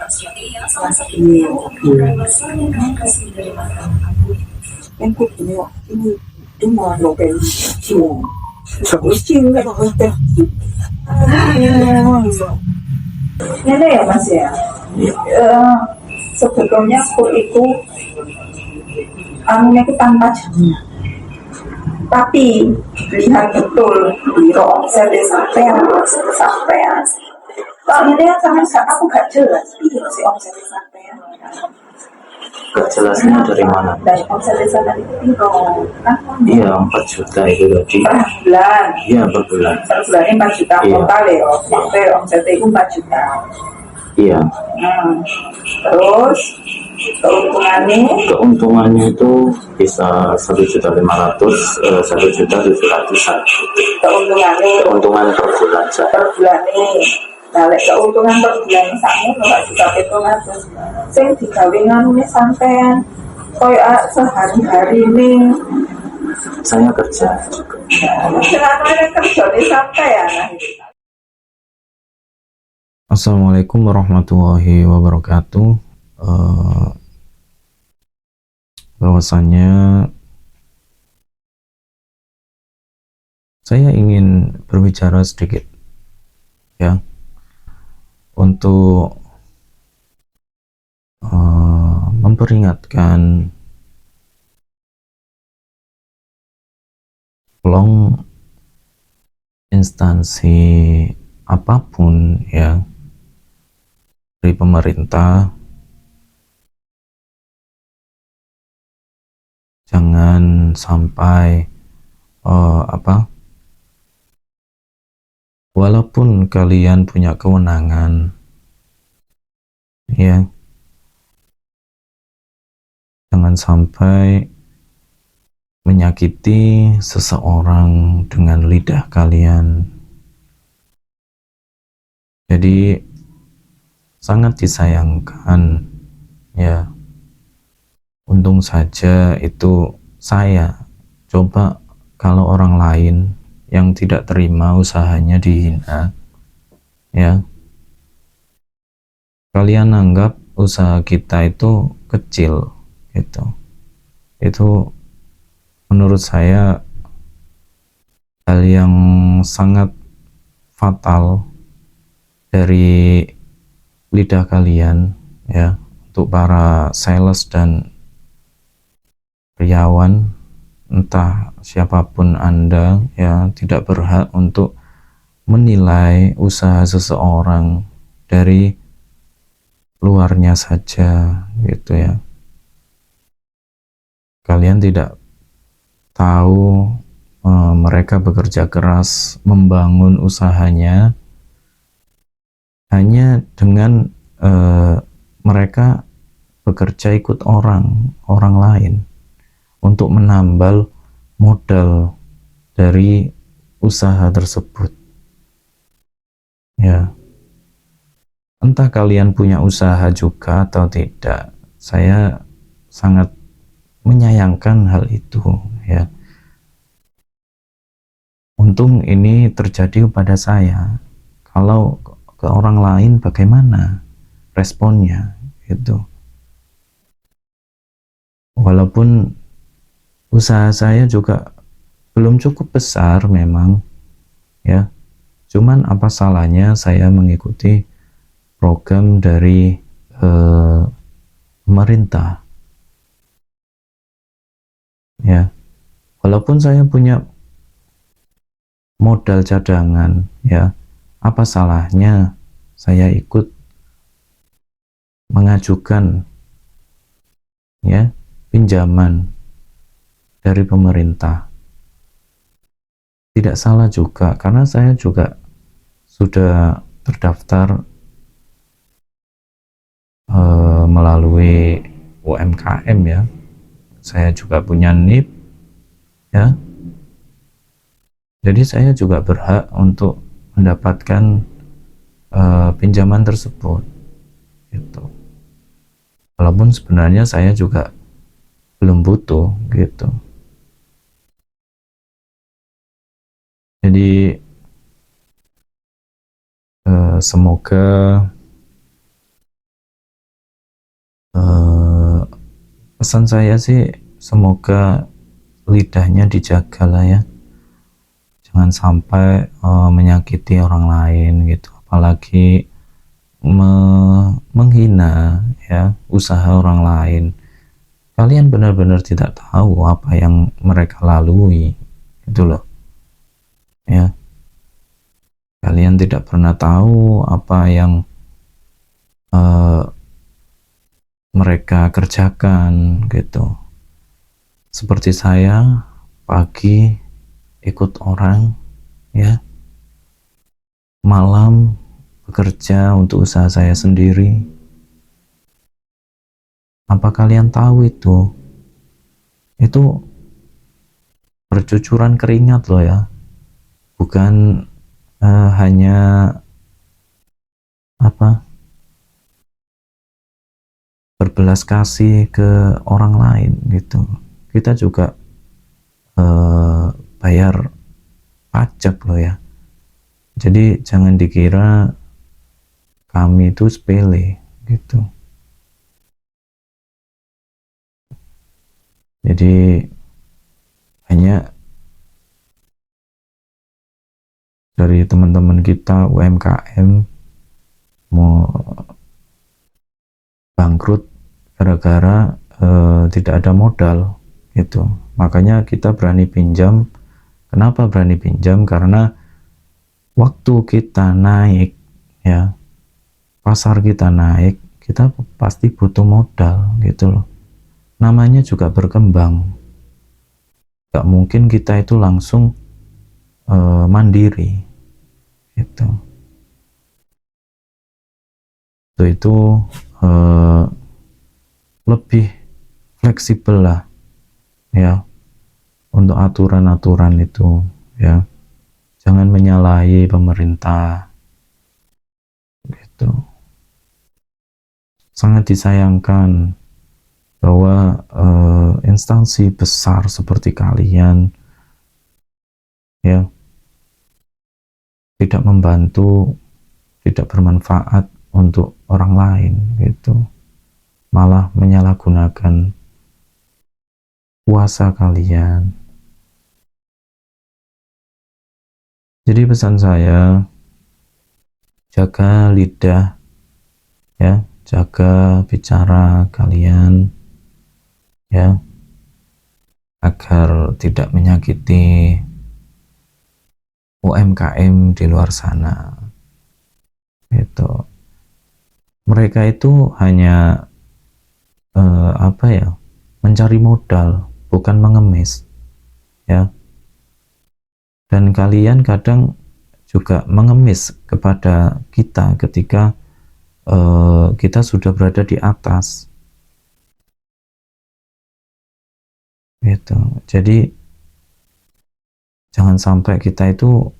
Ini em cũng nhiều ini đúng rồi một cái chiều sổ chiên cái đó teh ini ya mas ya. Sebetulnya kur itu anunya itu tanpa jamnya, tapi lihat betul di omset sampean sampean. Soalnya dia sama aku gak jelas iya sih omset sampean. Gak jelasnya dari mana? Dari omset desa tadi itu Iya 4 juta itu tadi. per bulan. Iya per bulan. Per bulannya 4 juta total ya. Sampai omsetnya itu 4 juta. Iya. Terus keuntungannya itu bisa 1.500.000, 1.700.000. Keuntungan per bulan saja. Per bulan ini. Nah, keuntungan per bulan sakmu ora juga hitung-hitung. Sing digawe nganune sampean koyo sehari-hari ning saya kerja juga. Senangnya kerja di sampean. Assalamualaikum warahmatullahi wabarakatuh. Bahwasanya saya ingin berbicara sedikit ya untuk memperingatkan tolong instansi apapun ya dari pemerintah jangan sampai walaupun kalian punya kewenangan ya jangan sampai menyakiti seseorang dengan lidah kalian. Jadi sangat disayangkan ya, untung saja itu saya coba, kalau orang lain yang tidak terima usahanya dihina ya, kalian anggap usaha kita itu kecil gitu, itu menurut saya hal yang sangat fatal dari lidah kalian ya, untuk para sales dan karyawan, entah siapapun Anda ya, tidak berhak untuk menilai usaha seseorang dari luarnya saja gitu ya. Kalian tidak tahu mereka bekerja keras membangun usahanya hanya dengan mereka bekerja ikut orang lain untuk menambal modal dari usaha tersebut ya. Entah kalian punya usaha juga atau tidak, saya sangat menyayangkan hal itu ya. Untung ini terjadi kepada saya, kalau ke orang lain bagaimana responnya itu. Walaupun usaha saya juga belum cukup besar memang ya, cuman apa salahnya saya mengikuti program dari pemerintah ya. Walaupun saya punya modal cadangan ya, apa salahnya saya ikut mengajukan ya pinjaman dari pemerintah. Tidak salah juga, karena saya juga sudah terdaftar melalui UMKM ya, saya juga punya NIP ya, jadi saya juga berhak untuk mendapatkan pinjaman tersebut gitu. Walaupun sebenarnya saya juga belum butuh gitu. Jadi semoga eh, pesan saya sih semoga lidahnya dijaga lah ya, jangan sampai menyakiti orang lain gitu, apalagi menghina ya usaha orang lain. Kalian benar-benar tidak tahu apa yang mereka lalui gitu loh ya. Kalian tidak pernah tahu apa yang mereka kerjakan gitu. Seperti saya pagi ikut orang ya, malam bekerja untuk usaha saya sendiri. Apa kalian tahu itu bercucuran keringat loh ya, bukan hanya berbelas kasih ke orang lain gitu. Kita juga bayar pajak loh ya. Jadi jangan dikira kami itu sepele gitu. Jadi banyak dari teman-teman kita UMKM mau bangkrut gara-gara tidak ada modal gitu. Makanya kita berani pinjam. Kenapa berani pinjam? Karena waktu kita naik ya, pasar kita naik, kita pasti butuh modal gitu loh. Namanya juga berkembang, gak mungkin kita itu langsung mandiri gitu. Itu lebih fleksibel lah ya untuk aturan-aturan itu ya. Jangan menyalahi pemerintah gitu. Sangat disayangkan bahwa instansi besar seperti kalian ya tidak membantu, tidak bermanfaat untuk orang lain gitu, malah menyalahgunakan kuasa kalian. Jadi pesan saya, jaga lidah ya, jaga bicara kalian ya, agar tidak menyakiti UMKM di luar sana gitu. Mereka itu hanya mencari modal, bukan mengemis ya. Dan kalian kadang juga mengemis kepada kita ketika kita sudah berada di atas gitu. Jadi jangan sampai kita itu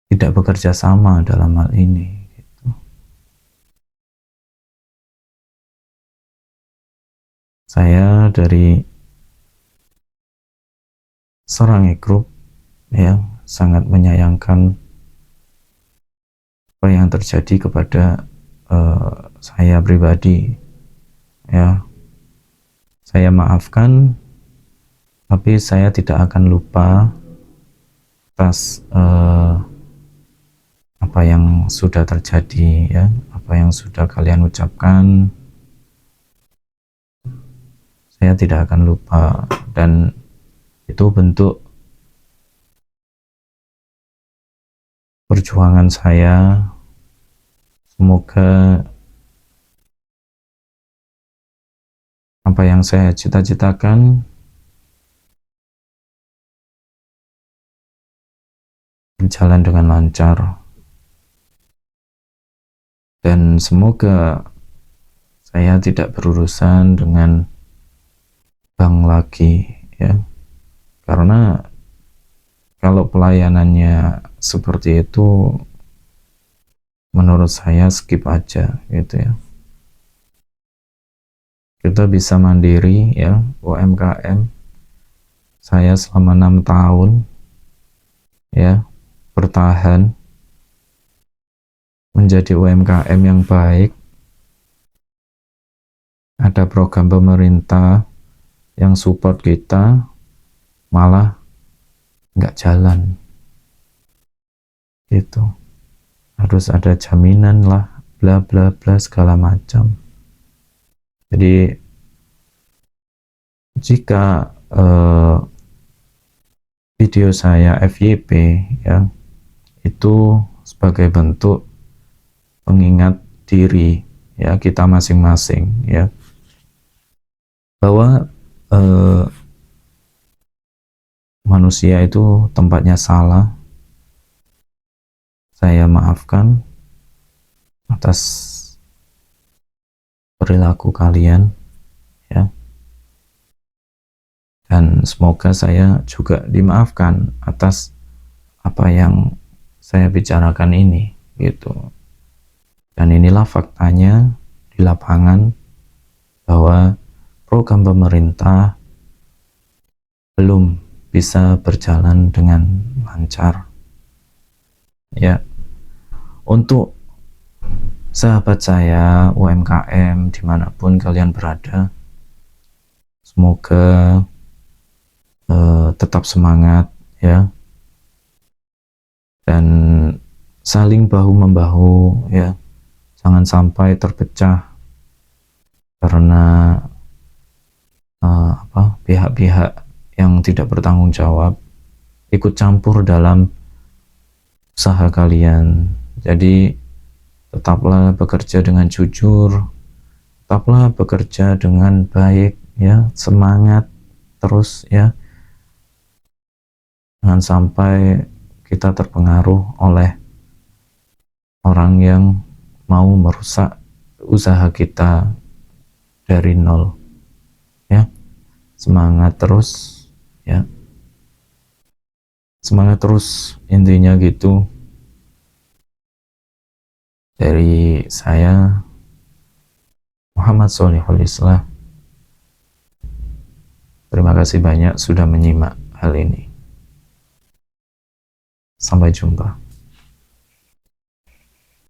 tidak bekerja sama dalam hal ini gitu. Saya dari Serangi Group ya sangat menyayangkan apa yang terjadi kepada saya pribadi ya. Saya maafkan, tapi saya tidak akan lupa atas apa yang sudah terjadi ya, apa yang sudah kalian ucapkan. Saya tidak akan lupa, dan itu bentuk perjuangan saya. Semoga apa yang saya cita-citakan berjalan dengan lancar, dan semoga saya tidak berurusan dengan bank lagi ya, karena kalau pelayanannya seperti itu menurut saya skip aja gitu ya. Kita bisa mandiri ya, UMKM. Saya selama 6 tahun ya bertahan menjadi UMKM yang baik ada program pemerintah yang support kita, malah nggak jalan gitu. Harus ada jaminan lah, bla bla bla segala macam. Jadi jika video saya FYP ya, itu sebagai bentuk pengingat diri ya kita masing-masing ya, bahwa manusia itu tempatnya salah. Saya maafkan atas perilaku kalian ya, dan semoga saya juga dimaafkan atas apa yang saya bicarakan ini gitu. Dan inilah faktanya di lapangan, bahwa program pemerintah belum bisa berjalan dengan lancar ya. Untuk sahabat saya UMKM dimanapun kalian berada, semoga tetap semangat ya, dan saling bahu membahu ya, jangan sampai terpecah karena pihak-pihak yang tidak bertanggung jawab ikut campur dalam usaha kalian. Jadi tetaplah bekerja dengan jujur, tetaplah bekerja dengan baik ya, semangat terus ya, jangan sampai kita terpengaruh oleh orang yang mau merusak usaha kita dari nol ya. Semangat terus ya, semangat terus, intinya gitu. Dari saya Muhammad Sholihul Islah, terima kasih banyak sudah menyimak hal ini. Sampai jumpa.